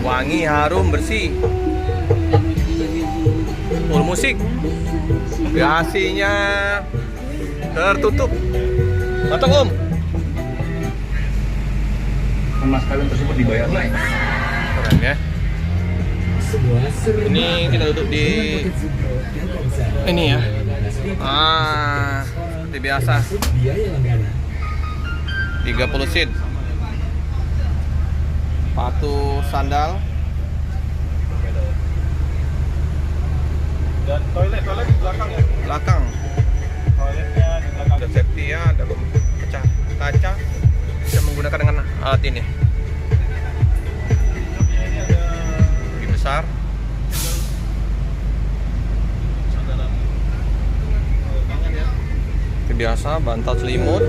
Wangi, harum, bersih. Full musik. Garasinya tertutup. Mantap Om. Mas kalian tersebut dibayar naik. Keren ya. Ini kita duduk di ini ya. Seperti biasa. 30 seat. Sepatu sandal. Dan toilet di belakang ya. Belakang. Toiletnya di belakang. Ada safety ya, ada pecah kaca. Bisa menggunakan dengan alat ini. Ini ada Lebih besar. sandaran tangan ya. Seperti biasa, bantal selimut.